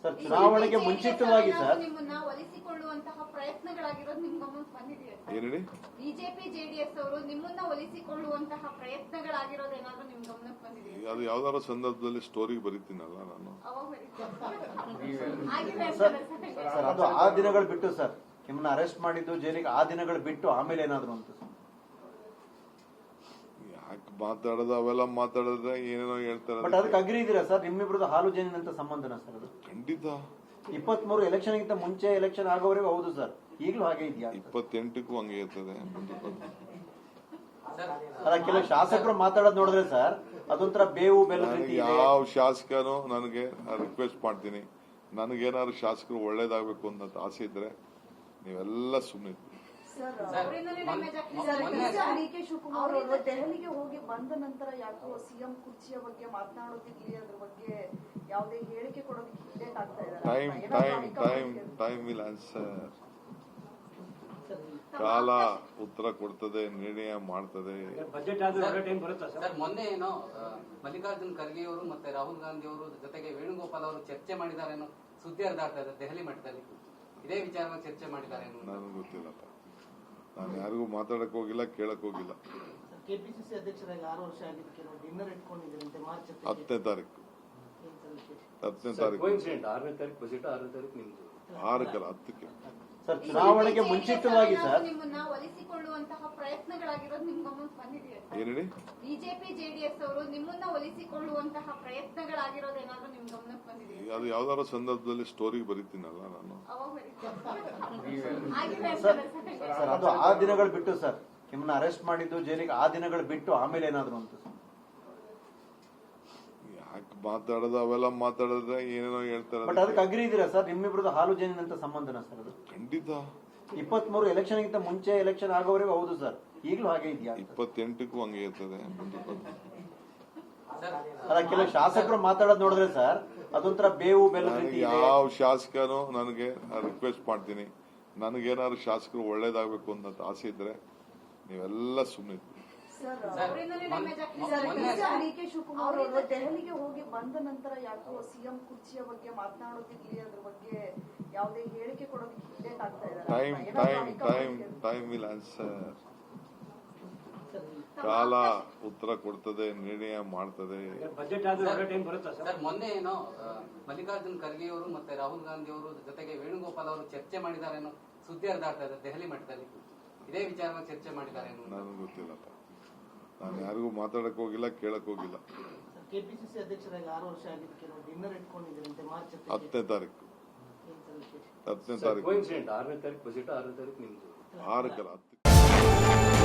Sir ಚುನಾವಣೆಗೆ ಮುಂಚಿತವಾಗಿ sir ನಿಮ್ಮನ್ನ ಒಲಿಸಿಕೊಳ್ಳುವಂತಹ ಪ್ರಯತ್ನಗಳಾಗಿರೋದು ನಿಮ್ ಗಮನಕ್ಕೆ ಬಂದಿದೆಯಾ? ಏನೇಳಿ ಬಿಜೆಪಿ ಜೆಡಿಎಸ್ ಅವರು ನಿಮ್ಮನ್ನ ಒಲಿಸಿಕೊಳ್ಳುವಂತಹ ಪ್ರಯತ್ನಗಳಾಗಿರೋದೇನಾದ್ರೂ ನಿಮ್ ಗಮನಕ್ಕೆ ಬಂದಿದೆಯಾ? ಅದು ಯಾವ್ದಾರ ಸಂದರ್ಭದಲ್ಲಿ ಸ್ಟೋರಿ ಬರೀತೀನಲ್ಲ ನಾನು. ಅವಾಗ ಆಗಿದೆ ಸರ್ ಅದು ಆ ದಿನಗಳು ಬಿಟ್ಟು ಸರ್ ನಿಮ್ಮನ್ನ ಅರೆಸ್ಟ್ ಮಾಡಿದ್ದು ಜೈಲಿಗೆ ಆ ದಿನಗಳು ಬಿಟ್ಟು ಆಮೇಲೆ ಏನಾದ್ರು ಅಂತ ಸರ್? ಯಾಕೆ ಮಾತಾಡೋದು ಅವೆಲ್ಲ ಮಾತಾಡಿದ್ರೆ ಏನೇನೋ ಬಟ್ ಹೇಳ್ತಾರೆ. ಅದಕ್ಕೆ ಅಗ್ರಿ ಇದೀರಾ ಸರ್? ನಿಮ್ಮಿಬ್ರದ್ದು ಹಾಲು ಜೇನಿನಂತ ಸಂಬಂಧನ ಸರ್ ಅದು? ಖಂಡಿತ 23 ಎಲೆಕ್ಷನ್ ಗಿಂತ ಮುಂಚೆ ಎಲೆಕ್ಷನ್ ಆಗೋವರೆಗೂ ಹೌದು ಸರ್, ಈಗಲೂ ಹಾಗೆ ಇದೆಯಾ? 28ಕ್ಕೂ ಹಂಗೆ ಇರ್ತದೆ. ಅಲ್ಲ, ಕೆಲವು ಶಾಸಕರು ಮಾತಾಡೋದು ನೋಡಿದ್ರೆ ಸರ್ ಅದೊಂಥರ ಬೇವು ಬೆಲ್ಲ ರೀತಿ ಇದೆ. ಯಾವ ಶಾಸಕನು ನನಗೆ ರಿಕ್ವೆಸ್ಟ್ ಮಾಡ್ತೀನಿ, ನನಗೇನಾದ್ರು ಶಾಸಕರು ಒಳ್ಳೇದಾಗಬೇಕು ಅಂತ ಆಸೆ ಇದ್ರೆ ನೀವೆಲ್ಲ ಸುಮ್ಮನೆ ಡಿ.ಕೆ. ಶಿವಕುಮಾರ್ ಅವರು ದೆಹಲಿಗೆ ಹೋಗಿ ಬಂದ ನಂತರ ಯಾಕೋ ಸಿಎಂ ಕುರ್ಚಿಯ ಬಗ್ಗೆ ಮಾತನಾಡೋದಿರ್ಲಿ, ಅದ್ರ ಬಗ್ಗೆ ಯಾವುದೇ ಹೇಳಿಕೆ ಕೊಡೋದಕ್ಕೆ ಹಿಂದೇಟ್ ಆಗ್ತಾ ಇದ್ದಾರೆ. Time will answer. ಕಾಲ ಉತ್ತರ ಕೊಡ್ತದೆ, ನಿರ್ಣಯ ಮಾಡ್ತದೆ. ಸರ್, ಮೊನ್ನೆ ಏನೋ ಮಲ್ಲಿಕಾರ್ಜುನ್ ಖರ್ಗೆ ಅವರು ಮತ್ತೆ ರಾಹುಲ್ ಗಾಂಧಿ ಅವರು ಜೊತೆಗೆ ವೇಣುಗೋಪಾಲ್ ಅವರು ಚರ್ಚೆ ಮಾಡಿದ್ದಾರೆ ಅನ್ನೋ ಸುದ್ದಿ ಹರಿದಾಡ್ತಾ ಇದೆ ದೆಹಲಿ ಮಟ್ಟದಲ್ಲಿ. ಇದೇ ವಿಚಾರವಾಗಿ ಚರ್ಚೆ ಮಾಡಿದ್ದಾರೆ. ನನಗೆ ಗೊತ್ತಿಲ್ಲಪ್ಪ, ನಾನು ಯಾರಿಗೂ ಮಾತಾಡಕ್ ಹೋಗಿಲ್ಲ, ಕೇಳಕ್ ಹೋಗಿಲ್ಲ. ಕೆಪಿಸಿಸಿ ಅಧ್ಯಕ್ಷರಾಗಿ 6 ವರ್ಷ ಆಗಿದ್ದಕ್ಕೆ ಡಿನ್ನರ್ ಇಟ್ಕೊಂಡಿದ್ದೀರಂತೆ ಮಾರ್ಚ್ 10ನೇ ತಾರೀಕು. 10ನೇ ತಾರೀಕು 6ನೇ ತಾರೀಕು ಬಜೆಟ್, 6ನೇ ತಾರೀಕು ನಿಮ್ದು. 6ಕ್ಕಲ್ಲ 10ಕ್ಕೆ. ಸರ್ ಚುನಾವಣೆಗೆ ಮುಂಚಿತವಾಗಿ ಸರ್ ನಿಮ್ಮನ್ನ ಒಲಿಸಿಕೊಳ್ಳುವಂತಹ ಪ್ರಯತ್ನಗಳಾಗಿರೋದು ನಿಮ್ ಗಮನಕ್ಕೆ ಬಂದಿದೆಯಾ? ಏನೇಳಿ ಬಿಜೆಪಿ ಜೆಡಿಎಸ್ ಅವರು ನಿಮ್ಮನ್ನ ಒಲಿಸಿಕೊಳ್ಳುವಂತಹ ಪ್ರಯತ್ನಗಳಾಗಿರೋದೇನಾದ್ರೂ ನಿಮ್ ಗಮನಕ್ಕೆ ಬಂದಿದೆಯಾ? ಅದು ಯಾವ್ದಾರ ಸಂದರ್ಭದಲ್ಲಿ ಸ್ಟೋರಿ ಬರೀತೀನಲ್ಲ ನಾನು. ಅವಾಗ ಆಗಿದೆ ಸರ್ ಅದು ಆ ದಿನಗಳು ಬಿಟ್ಟು ಸರ್ ನಿಮ್ಮನ್ನ ಅರೆಸ್ಟ್ ಮಾಡಿದ್ದು ಜೈಲಿಗೆ ಆ ದಿನಗಳು ಬಿಟ್ಟು ಆಮೇಲೆ ಏನಾದ್ರು ಅಂತ ಸರ್? ಯಾಕೆ ಮಾತಾಡೋದು ಅವೆಲ್ಲ ಮಾತಾಡಿದ್ರೆ ಏನೇನೋ ಬಟ್ ಹೇಳ್ತಾರೆ. ಅದಕ್ಕೆ ಅಗ್ರಿ ಇದೀರಾ ಸರ್? ನಿಮ್ಮಿಬ್ರದ್ದು ಹಾಲು ಜೇನಿನಂತ ಸಂಬಂಧನ ಸರ್ ಅದು? ಖಂಡಿತ 23 ಎಲೆಕ್ಷನ್ ಗಿಂತ ಮುಂಚೆ ಎಲೆಕ್ಷನ್ ಆಗೋವರೆಗೂ ಹೌದು ಸರ್, ಈಗಲೂ ಹಾಗೆ ಇದೆಯಾ? 28ಕ್ಕೂ ಹಂಗೆ ಇರ್ತದೆ. ಅಲ್ಲ, ಕೆಲವು ಶಾಸಕರು ಮಾತಾಡೋದು ನೋಡಿದ್ರೆ ಸರ್ ಅದೊಂಥರ ಬೇವು ಬೆಲ್ಲ ರೀತಿ ಇದೆ. ಯಾವ ಶಾಸಕನು ನನಗೆ ರಿಕ್ವೆಸ್ಟ್ ಮಾಡ್ತೀನಿ, ನನಗೇನಾದ್ರು ಶಾಸಕರು ಒಳ್ಳೇದಾಗಬೇಕು ಅಂತ ಆಸೆ ಇದ್ರೆ ನೀವೆಲ್ಲ ಸುಮ್ಮನೆ. ಡಿ.ಕೆ. ಶಿವಕುಮಾರ್ ಅವರು ದೆಹಲಿಗೆ ಹೋಗಿ ಬಂದ ನಂತರ ಯಾಕೋ ಸಿಎಂ ಕುರ್ಚಿಯ ಬಗ್ಗೆ ಮಾತನಾಡೋದಿರ್ಲಿ, ಅದ್ರ ಬಗ್ಗೆ ಯಾವುದೇ ಹೇಳಿಕೆ ಕೊಡೋದಕ್ಕೆ ಹಿಂದೇಟ್ ಆಗ್ತಾ ಇದ್ದಾರೆ. Time will answer. ಕಾಲ ಉತ್ತರ ಕೊಡ್ತದೆ, ನಿರ್ಣಯ ಮಾಡ್ತದೆ. ಸರ್, ಮೊನ್ನೆ ಏನೋ ಮಲ್ಲಿಕಾರ್ಜುನ್ ಖರ್ಗೆ ಅವರು ಮತ್ತೆ ರಾಹುಲ್ ಗಾಂಧಿ ಅವರು ಜೊತೆಗೆ ವೇಣುಗೋಪಾಲ್ ಅವರು ಚರ್ಚೆ ಮಾಡಿದ್ದಾರೆ ಅನ್ನೋ ಸುದ್ದಿ ಹರಿದಾಡ್ತಾ ಇದೆ ದೆಹಲಿ ಮಟ್ಟದಲ್ಲಿ. ಇದೇ ವಿಚಾರವಾಗಿ ಚರ್ಚೆ ಮಾಡಿದ್ದಾರೆ. ನನಗೆ ಗೊತ್ತಿಲ್ಲಪ್ಪ, ನಾನು ಯಾರಿಗೂ ಮಾತಾಡಕ್ ಹೋಗಿಲ್ಲ, ಕೇಳಕ್ ಹೋಗಿಲ್ಲ. ಕೆಪಿಸಿಸಿ ಅಧ್ಯಕ್ಷರಾಗಿ 6 ವರ್ಷ ಆಗಿದ್ದಕ್ಕೆ ಡಿನ್ನರ್ ಇಟ್ಕೊಂಡಿದ್ದೀರಂತೆ ಮಾರ್ಚ್ 10ನೇ ತಾರೀಕು. 10ನೇ ತಾರೀಕು 6ನೇ ತಾರೀಕು ಬಜೆಟ್, 6ನೇ ತಾರೀಕು ನಿಮ್ದು. 6ಕ್ಕಲ್ಲ 10ಕ್ಕೆ.